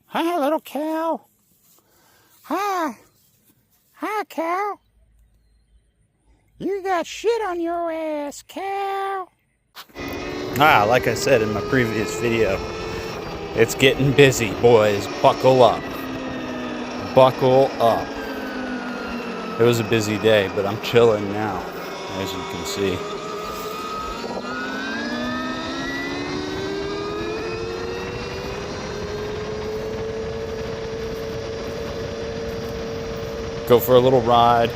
Hi, little cow. Hi. Hi, cow. You got shit on your ass, cow. Like I said in my previous video, it's getting busy, boys. Buckle up. Buckle up. It was a busy day, but I'm chilling now, as you can see. Go for a little ride.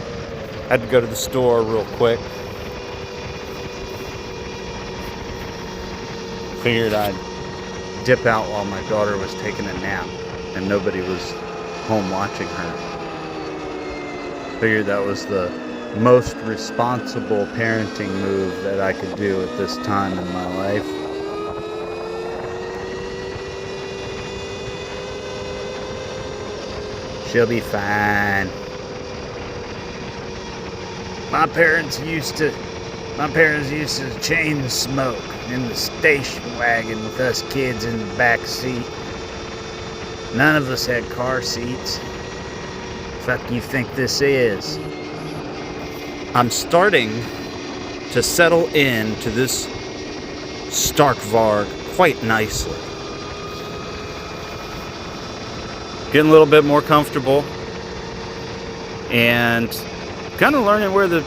Had to go to the store real quick. Figured I'd dip out while my daughter was taking a nap and nobody was home watching her. Figured that was the most responsible parenting move that I could do at this time in my life. She'll be fine. My parents used to chain smoke in the station wagon with us kids in the back seat. None of us had car seats. Fuck you think this is? I'm starting to settle into this Stark Varg quite nicely. Getting a little bit more comfortable and kind of learning where the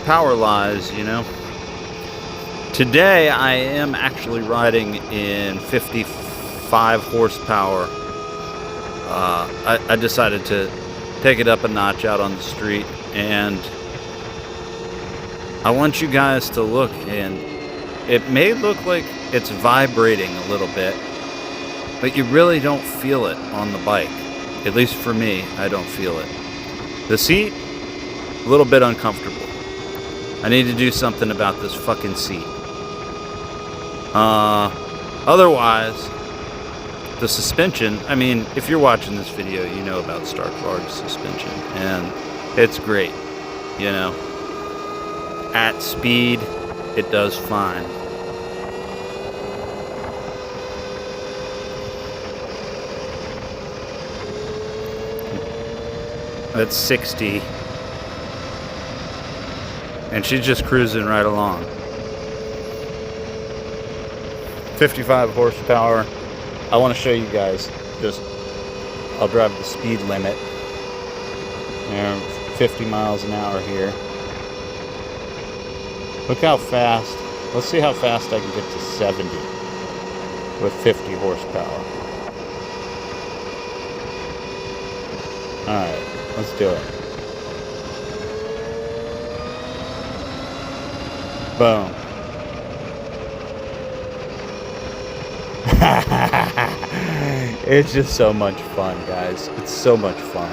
power lies, you know. Today I am actually riding in 55 horsepower. I decided to take it up a notch out on the street, and I want you guys to look, and it may look like it's vibrating a little bit, but you really don't feel it on the bike. At least for me, I don't feel it. The seat, a little bit uncomfortable. I need to do something about this fucking seat. Otherwise, the suspension, I mean, if you're watching this video, you know about Stark Varg's suspension, and it's great, you know. At speed, it does fine. That's 60. And she's just cruising right along. 55 horsepower. I want to show you guys. I'll drive the speed limit. 50 miles an hour here. Look how fast. Let's see how fast I can get to 70 with 50 horsepower. Alright, let's do it. Boom. It's just so much fun, guys. It's so much fun.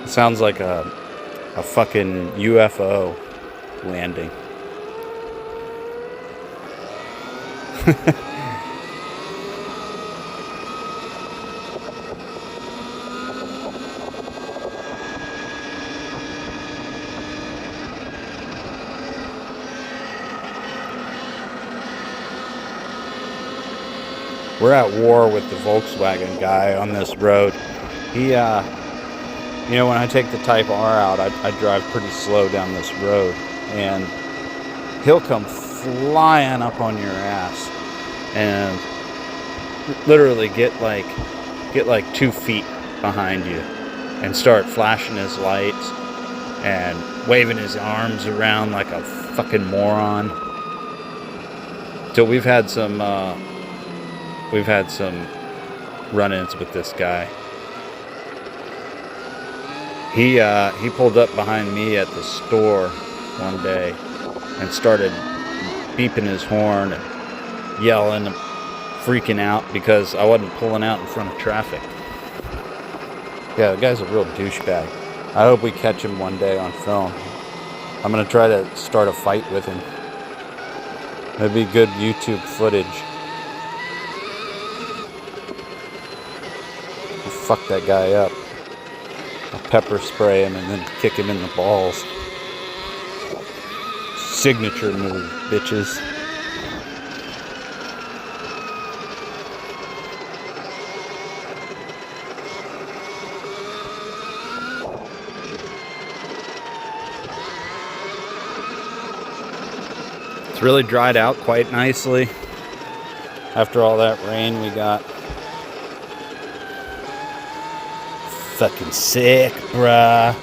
It sounds like a fucking UFO landing. We're at war with the Volkswagen guy on this road. He, you know, when I take the Type R out, I drive pretty slow down this road, and he'll come flying up on your ass and literally get like 2 feet behind you and start flashing his lights and waving his arms around like a fucking moron. So we've had some run-ins with this guy. He pulled up behind me at the store one day and started beeping his horn and yelling and freaking out because I wasn't pulling out in front of traffic. Yeah, the guy's a real douchebag. I hope we catch him one day on film. I'm gonna try to start a fight with him. That'd be good YouTube footage. I'll fuck that guy up. I'll pepper spray him and then kick him in the balls. signature move, bitches. It's really dried out quite nicely. After all that rain we got. Fucking sick, bruh.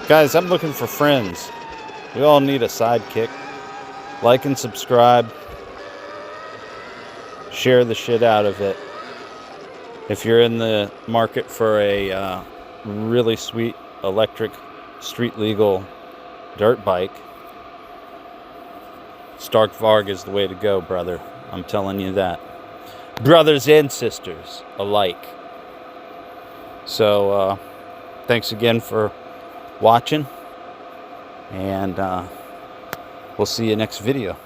Guys, I'm looking for friends. We all need a sidekick. Like and subscribe. Share the shit out of it. If you're in the market for a really sweet electric street legal dirt bike, Stark Varg is the way to go, brother. I'm telling you that. Brothers and sisters alike. So, thanks again for watching. And we'll see you next video.